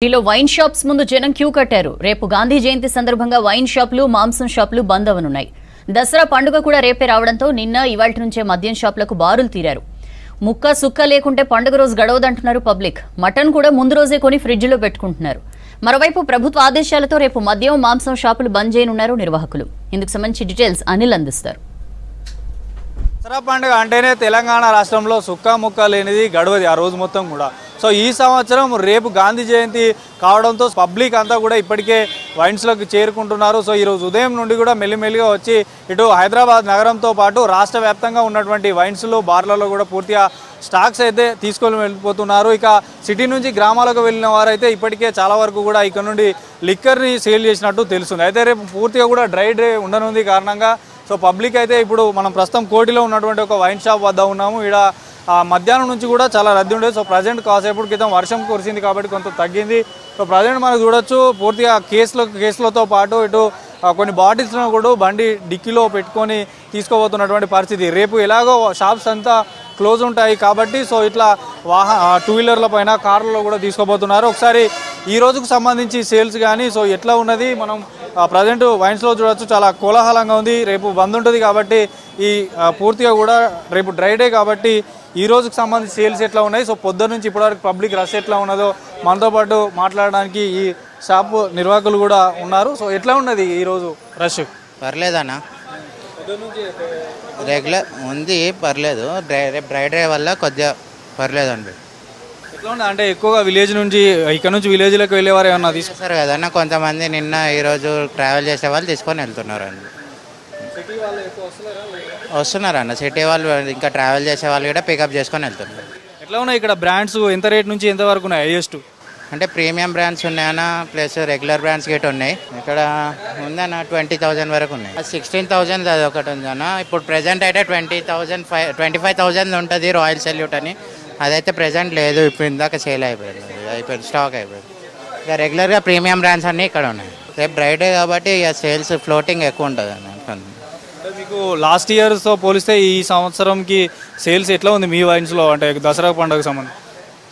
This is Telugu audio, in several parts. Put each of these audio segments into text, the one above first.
ఢిల్లీలో వైన్ షాప్స్ ముందు జనం క్యూ కట్టారు. రేపు గాంధీ జయంతి సందర్భంగా వైన్ షాపులు, మాంసం షాపులు బంద్ అవనున్నాయి. దసరా పండుగ కూడా రేపే రావడంతో నిన్న ఇవాల్టి నుంచే మద్యం షాపులకు బారులు తీరారు. ముక్క సుక్క లేకుంటే పండుగ రోజు గడవదంటున్నారు పబ్లిక్. మటన్ కూడా ముందు రోజే కొని ఫ్రిడ్జ్లో పెట్టుకుంటున్నారు. మరోవైపు ప్రభుత్వ ఆదేశాలతో రేపు మద్యం, మాంసం షాపులు బంద్ చేయనున్నారు నిర్వాహకులు. ఇందుకు సంబంధించి డీటెయిల్స్ అనిల్ అందిస్తారు. దసరా పండుగ అంటేనే తెలంగాణ రాష్ట్రంలో సుక్క ముక్క లేనిది గడవది ఆ రోజు మొత్తం కూడా. సో ఈ సంవత్సరం రేపు గాంధీ జయంతి కావడంతో పబ్లిక్ అంతా కూడా ఇప్పటికే వైన్స్లోకి చేరుకుంటున్నారు. సో ఈరోజు ఉదయం నుండి కూడా మెల్లిమెల్లిగా వచ్చి ఇటు హైదరాబాద్ నగరంతో పాటు రాష్ట్ర వ్యాప్తంగా ఉన్నటువంటి వైన్స్లు, బార్లలో కూడా పూర్తిగా స్టాక్స్ అయితే తీసుకొని వెళ్ళిపోతున్నారు. ఇక సిటీ నుంచి గ్రామాలకు వెళ్ళిన వారైతే ఇప్పటికే చాలా వరకు కూడా ఇక్కడ నుండి లిక్కర్ని సేల్ చేసినట్టు తెలుస్తుంది. అయితే రేపు పూర్తిగా కూడా డ్రై డే ఉండనుంది కారణంగా సో పబ్లిక్ అయితే ఇప్పుడు మనం ప్రస్తుతం కోటిలో ఉన్నటువంటి ఒక వైన్ షాప్ వద్ద ఉన్నాము. ఇక్కడ మధ్యాహ్నం నుంచి కూడా చాలా రద్దీ ఉండేది. సో ప్రజెంట్ కాసేపటి క్రితం వర్షం కురిసింది కాబట్టి కొంత తగ్గింది. సో ప్రజెంట్ మనకు చూడొచ్చు పూర్తిగా కేసులతో పాటు ఇటు కొన్ని బాటిల్స్ను కూడా బండి డిక్కీలో పెట్టుకొని తీసుకోబోతున్నటువంటి పరిస్థితి. రేపు ఎలాగో షాప్స్ అంతా క్లోజ్ ఉంటాయి కాబట్టి సో ఇట్లా టూ వీలర్ల పైన, కార్లలో కూడా తీసుకోబోతున్నారు. ఒకసారి ఈ రోజుకు సంబంధించి సేల్స్ కానీ సో ఎట్లా ఉన్నది మనం ప్రజెంట్ వైన్స్లో చూడవచ్చు. చాలా కోలాహలంగా ఉంది. రేపు బంద్ ఉంటుంది కాబట్టి ఈ పూర్తిగా కూడా రేపు డ్రై డే కాబట్టి ఈ రోజుకు సంబంధించి సేల్స్ ఎట్లా ఉన్నాయి, సో పొద్దున్న నుంచి ఇప్పటివరకు పబ్లిక్ రష్ ఎట్లా ఉన్నదో మనతో పాటు మాట్లాడడానికి ఈ షాప్ నిర్వాహకులు కూడా ఉన్నారు. సో ఎట్లా ఉన్నది ఈరోజు రష్? పర్లేదన్న, రెగ్యులర్ ఉంది, పర్లేదు. రేపు డ్రై డే వల్ల కొద్దిగా పర్లేదండి. ఎట్లా ఉంది అంటే ఎక్కువగా విలేజ్ నుంచి ఇక్కడ నుంచి విలేజ్లోకి వెళ్ళేవారు ఏమన్నా తీసుకొస్తారు కదన్న, కొంతమంది నిన్న ఈరోజు ట్రావెల్ చేసే వాళ్ళు తీసుకొని వెళ్తున్నారండి. వస్తున్నారన్న, సిటీ వాళ్ళు ఇంకా ట్రావెల్ చేసే వాళ్ళు కూడా పికప్ చేసుకొని వెళ్తున్నారు. ఎట్లా ఉన్నాయి ఇక్కడ బ్రాండ్స్? ఎంత రేట్ నుంచి ఎంత వరకు ఉన్నాయి హైయెస్ట్? అంటే ప్రీమియం బ్రాండ్స్ ఉన్నాయన్న, ప్లస్ రెగ్యులర్ బ్రాండ్స్ గేట్ ఉన్నాయి. ఇక్కడ ఉందన్న 20,000 వరకు ఉన్నాయి. 16,000 అది ఒకటి ఉందన్న. ఇప్పుడు ప్రెజెంట్ అయితే 25,000 ఉంటుంది రాయల్ సెల్యూట్ అని. అదైతే ప్రెజెంట్ లేదు, ఇప్పుడు ఇందాక సేల్ అయిపోయింది, స్టాక్ అయిపోయింది. ఇక రెగ్యులర్గా ప్రీమియం బ్రాండ్స్ అన్నీ ఇక్కడ ఉన్నాయి. రేపు డ్రై డే కాబట్టి ఇక సేల్స్ ఫ్లోటింగ్ ఎక్కువ ఉంటుంది అన్న. అంటే మీకు లాస్ట్ ఇయర్తో పోలిస్తే ఈ సంవత్సరంకి సేల్స్ ఎట్లా ఉంది మీ వైన్స్లో, అంటే దసరా పండుగ సంబంధించి?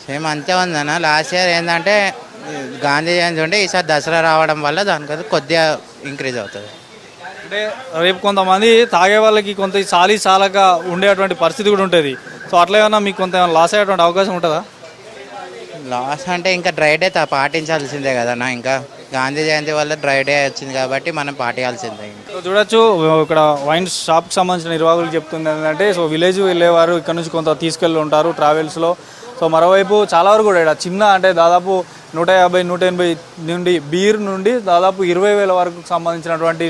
సేమ్ అంతే ఉందన్న. లాస్ట్ ఇయర్ ఏంటంటే గాంధీ జయంతి ఉంటే ఈసారి దసరా రావడం వల్ల దానికి కొద్దిగా ఇంక్రీజ్ అవుతుంది. అంటే రేపు కొంతమంది తాగే వాళ్ళకి కొంత చాలక ఉండేటువంటి పరిస్థితి కూడా ఉంటుంది. సో అట్లా ఏమన్నా మీకు కొంత లాస్ అయ్యేటువంటి అవకాశం ఉంటుందా? లాస్ అంటే ఇంకా డ్రై డే పాటించాల్సిందే కదన్నా. ఇంకా గాంధీ జయంతి వల్ల డ్రై డే వచ్చింది కాబట్టి మనం పాటించాల్సిందే. చూడొచ్చు ఇక్కడ వైన్ షాప్కి సంబంధించిన నిర్వాహకులు చెప్తుంది ఏంటంటే సో విలేజ్ వెళ్ళేవారు ఇక్కడ నుంచి కొంత తీసుకెళ్ళి ఉంటారు ట్రావెల్స్లో. సో మరోవైపు చాలా వరకు కూడా ఇక్కడ చిన్న అంటే దాదాపు 150-180 నుండి బీర్ నుండి దాదాపు 20,000 వరకు సంబంధించినటువంటి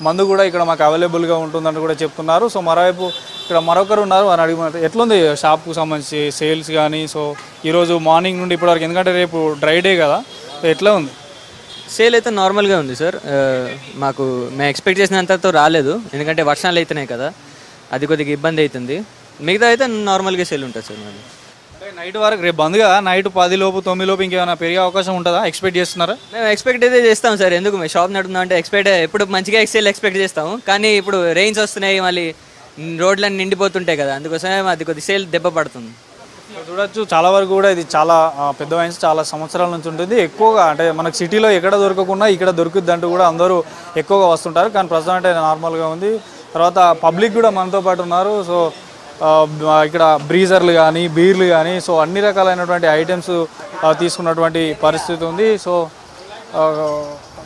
మందు కూడా ఇక్కడ మాకు అవైలబుల్గా ఉంటుందని కూడా చెప్తున్నారు. సో మరోవైపు ఇక్కడ మరొకరు ఉన్నారు, వారిని అడిగిన ఎట్లుంది షాప్కు సంబంధించి సేల్స్ కానీ సో ఈరోజు మార్నింగ్ నుండి ఇప్పటివరకు, ఎందుకంటే రేపు డ్రై డే కదా, సో ఎట్లా ఉంది? సేల్ అయితే నార్మల్గా ఉంది సార్. మేము ఎక్స్పెక్ట్ చేసినంతతో రాలేదు, ఎందుకంటే వర్షాలు అవుతున్నాయి కదా, అది కొద్దిగా ఇబ్బంది అవుతుంది. మిగతా అయితే నార్మల్గా సేల్ ఉంటుంది సార్. మరి నైట్ వరకు రేపు బంద్ కదా, నైట్ 10 లోపు 9 లోపు ఇంకేమైనా పెరిగే అవకాశం ఉంటుందా? ఎక్స్పెక్ట్ చేస్తున్నారా? మేము ఎక్స్పెక్ట్ అయితే చేస్తాం సార్. ఎందుకు మేము షాప్ నడుపుతాం అంటే ఎప్పుడు మంచిగా సేల్ ఎక్స్పెక్ట్ చేస్తాము. కానీ ఇప్పుడు రెయిన్స్ వస్తున్నాయి, మళ్ళీ రోడ్లన్నీ నిండిపోతుంటాయి కదా, అందుకోసమే అది కొద్ది సేల్ దెబ్బ పడుతుంది. చూడొచ్చు చాలా వరకు కూడా ఇది చాలా పెద్ద వైన్స్, చాలా సంవత్సరాల నుంచి ఉంటుంది. ఎక్కువగా అంటే మనకు సిటీలో ఎక్కడ దొరకకుండా ఇక్కడ దొరుకుద్ది అంటూ కూడా అందరూ ఎక్కువగా వస్తుంటారు. కానీ ప్రస్తుతం అంటే నార్మల్గా ఉంది. తర్వాత పబ్లిక్ కూడా మనతో పాటు ఉన్నారు. సో ఇక్కడ బ్రీజర్లు కానీ, బీర్లు కానీ సో అన్ని రకాలైనటువంటి ఐటమ్స్ తీసుకున్నటువంటి పరిస్థితి ఉంది. సో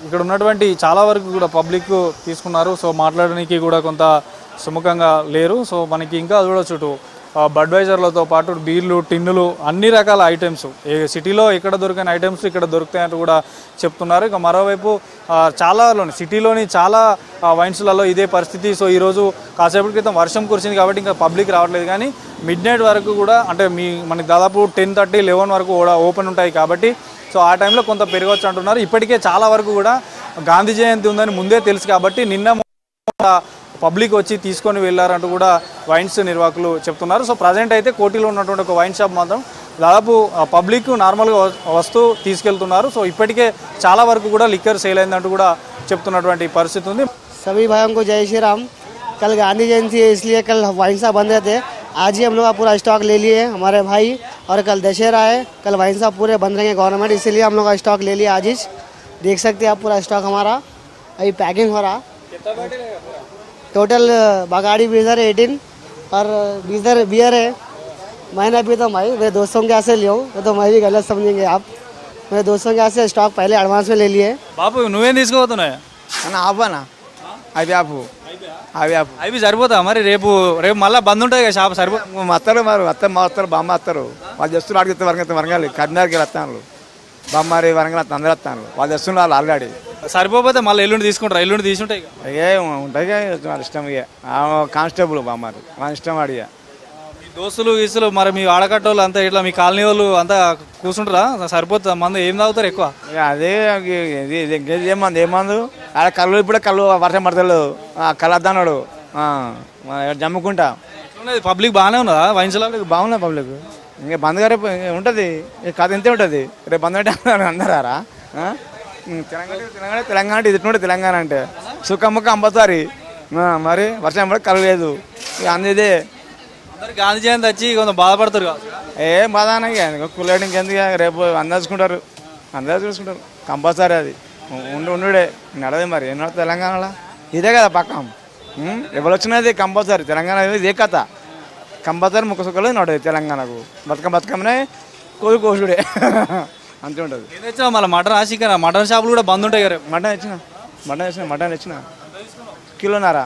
ఇక్కడ ఉన్నటువంటి చాలా వరకు కూడా పబ్లిక్ తీసుకున్నారు. సో మాట్లాడడానికి కూడా కొంత సుముఖంగా లేరు. సో మనకి ఇంకా చూడొచ్చు బడ్వైజర్లతో పాటు బీర్లు, టిన్నులు, అన్ని రకాల ఐటమ్స్ సిటీలో ఎక్కడ దొరికిన ఐటమ్స్ ఇక్కడ దొరుకుతాయంటూ కూడా చెప్తున్నారు. ఇక మరోవైపు సిటీలోని చాలా వైన్స్లలో ఇదే పరిస్థితి. సో ఈరోజు కాసేపటి క్రితం వర్షం కురిసింది కాబట్టి ఇంకా పబ్లిక్ రావట్లేదు. కానీ మిడ్ నైట్ వరకు కూడా అంటే మనకి దాదాపు 10:30, 11 వరకు కూడా ఓపెన్ ఉంటాయి కాబట్టి సో ఆ టైంలో కొంత పెరగవచ్చు అంటున్నారు. ఇప్పటికే చాలా వరకు కూడా గాంధీ జయంతి ఉందని ముందే తెలుసు కాబట్టి నిన్న పబ్లిక్ వచ్చి తీసుకొని వెళ్ళారంటూ కూడా వైన్స్ నిర్వాహకులు చెప్తున్నారు. సో ప్రజెంట్ అయితే కోటిలో ఉన్నటువంటి ఒక వైన్ షాప్ మాత్రం దాదాపు పబ్లిక్ నార్మల్గా వస్తూ తీసుకెళ్తున్నారు. సో ఇప్పటికే చాలా వరకు కూడా లిక్కర్ సేల్ అయిందంటూ కూడా చెప్తున్నటువంటి పరిస్థితి ఉంది. सभी भाइयों को जय श्री राम। कल गांधी जयंती है, इसलिए कल वाइन शॉप बंद रहते। आज ही हम लोग का पूरा स्टॉक ले लिए हमारे भाई, और कल दशहरा है, कल वाइन शॉप पूरे बंद रहेंगे गवर्नमेंट, इसीलिए हम लोग का स्टॉक ले लिया आज ही। देख सकते हैं आप पूरा स्टॉक हमारा अभी पैकिंग हो रहा। टोटल बगाड़ी बीजर 18 और बीजर बियर है। मैंने अभी तो भाई मेरे दोस्तों के यहाँ से लिया हूँ, तो मैं भी गलत समझेंगे आप। मेरे दोस्तों के यहाँ से स्टॉक पहले एडवांस में ले लिए। బాబు నువ్వేం తీసుకోబోతున్నాయా అన్న ఆపనా అవి ఆపు అవి ఆపు అవి సరిపోతా మరి రేపు రేపు మళ్ళీ బంద్ ఉంటుంది కదా షాప్ సరిపో వస్తారు మరి మా వస్తారు బామ్మ వస్తారు వాళ్ళు చేస్తున్నారు అడిగితే వరంగల్ కర్నాటకకి వస్తాను బామ్మారి వరంగల్ అందరూ వస్తాను వాళ్ళు చేస్తున్నారు వాళ్ళు ఆల్రెడీ సరిపోతే మళ్ళీ ఎల్లుండి తీసుకుంటారు ఎల్లుండి తీసుంటాయి ఇక. ఏ ఉంటాయి వాళ్ళ ఇష్టం ఇక కానిస్టేబుల్ బామ్మారి వాళ్ళ ఇష్టం అడిగా మీ దోస్తులు గీస్తులు మరి మీ ఆడకట్టోళ్ళు అంతా ఇట్లా మీ కాలనీ వాళ్ళు అంతా కూర్చుంటారా సరిపోతుందా మందు ఏం తాగుతారు ఎక్కువ ఇక అదే ఏమంది ఏమందు ఆడ కళ్ళు ఇప్పుడే కళ్ళు వర్షం పడతలేదు కళ్ళు వద్దన్నాడు జమ్ముకుంటా పబ్లిక్ బాగానే ఉన్నదా వైన్స్లో బాగున్నా పబ్లిక్ ఇంకా బంద్ గారే ఉంటుంది కథ ఇంతే ఉంటుంది రేపు బంద్ అంటే అందరారా తెలంగాణ ఇది ఇట్లుంటే తెలంగాణ అంటే సుఖముఖ అంబసారి మరి వర్షం పడి కళ్ళు లేదు ఇక అందిదే అందరు గాంధీ జయంతి వచ్చి కొంచెం బాధపడతారు కాదు ఏం బాధ అనగా కుల్లాడి ఇంకెందుకు రేపు అందరు చూసుకుంటారు కంపల్సరీ అది ఉండుడే నడదే మరి ఏం నడుతుంది తెలంగాణలో ఇదే కదా పక్కం ఎవరు వచ్చినది కంపల్సరీ తెలంగాణ ఇదే కథ కంపల్సరీ ముక్క సుక్కలు నడదు తెలంగాణకు బతుకమ్మనే కోసుడే అంతే ఉంటుంది ఏం తెచ్చినా మళ్ళీ మటన్ చికెన్ మటన్ షాపులు కూడా బంద్ ఉంటాయి కదా మటన్ తెచ్చిన కిలోన్నర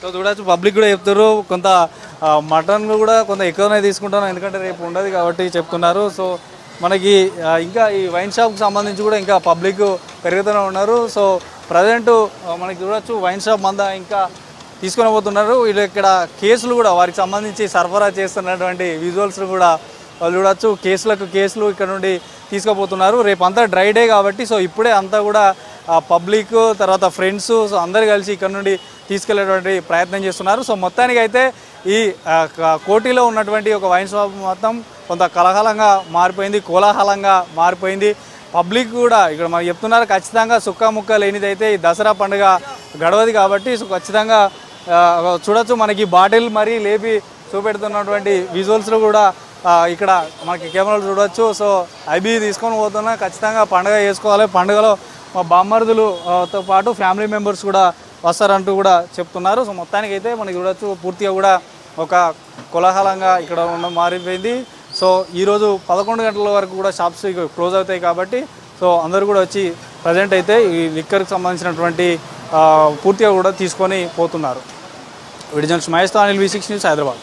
సో చూడవచ్చు పబ్లిక్ కూడా చెప్తారు కొంత మటన్ కూడా కొంత ఎక్కువనే తీసుకుంటాను ఎందుకంటే రేపు ఉండదు కాబట్టి చెప్తున్నారు సో మనకి ఇంకా ఈ వైన్ షాప్కి సంబంధించి కూడా ఇంకా పబ్లిక్ పెరుగుతూనే ఉన్నారు సో ప్రజెంట్ మనకి చూడవచ్చు వైన్ షాప్ మంద ఇంకా తీసుకొని పోతున్నారు వీళ్ళు ఇక్కడ కేసులు కూడా వారికి సంబంధించి సరఫరా చేస్తున్నటువంటి విజువల్స్ కూడా వాళ్ళు చూడవచ్చు కేసులు ఇక్కడ నుండి తీసుకుపోతున్నారు రేపు అంతా డ్రై డే కాబట్టి సో ఇప్పుడే అంతా కూడా పబ్లిక్ తర్వాత ఫ్రెండ్స్ సో అందరు కలిసి ఇక్కడ నుండి తీసుకెళ్లేటువంటి ప్రయత్నం చేస్తున్నారు సో మొత్తానికి అయితే ఈ కోటిలో ఉన్నటువంటి ఒక వైన్ షాప్ మొత్తం కొంత కోలాహలంగా మారిపోయింది పబ్లిక్ కూడా ఇక్కడ మనకు చెప్తున్నారు ఖచ్చితంగా సుక్కముక్క లేనిదైతే ఈ దసరా పండుగ గడవది కాబట్టి సో ఖచ్చితంగా చూడొచ్చు మనకి బాటిల్ మరీ లేపి చూపెడుతున్నటువంటి విజువల్స్లో కూడా ఇక్కడ మనకి కెమెరాలు చూడవచ్చు సో ఐబీ తీసుకొని పోతున్నా ఖచ్చితంగా పండుగ చేసుకోవాలి పండుగలో మా బామ్మర్దులతో పాటు ఫ్యామిలీ మెంబర్స్ కూడా వస్తారంటూ కూడా చెప్తున్నారు సో మొత్తానికి అయితే మనకి చూడవచ్చు పూర్తిగా కూడా ఒక కోలాహలంగా ఇక్కడ మారిపోయింది సో ఈరోజు 11 గంటల వరకు కూడా షాప్స్ క్లోజ్ అవుతాయి కాబట్టి సో అందరూ కూడా వచ్చి ప్రజెంట్ అయితే ఈ లిక్కర్కి సంబంధించినటువంటి పూర్తిగా కూడా తీసుకొని పోతున్నారు. వీడియో జర్నలిస్ట్ మహేష్తో అనిల్ V6 న్యూస్ హైదరాబాద్.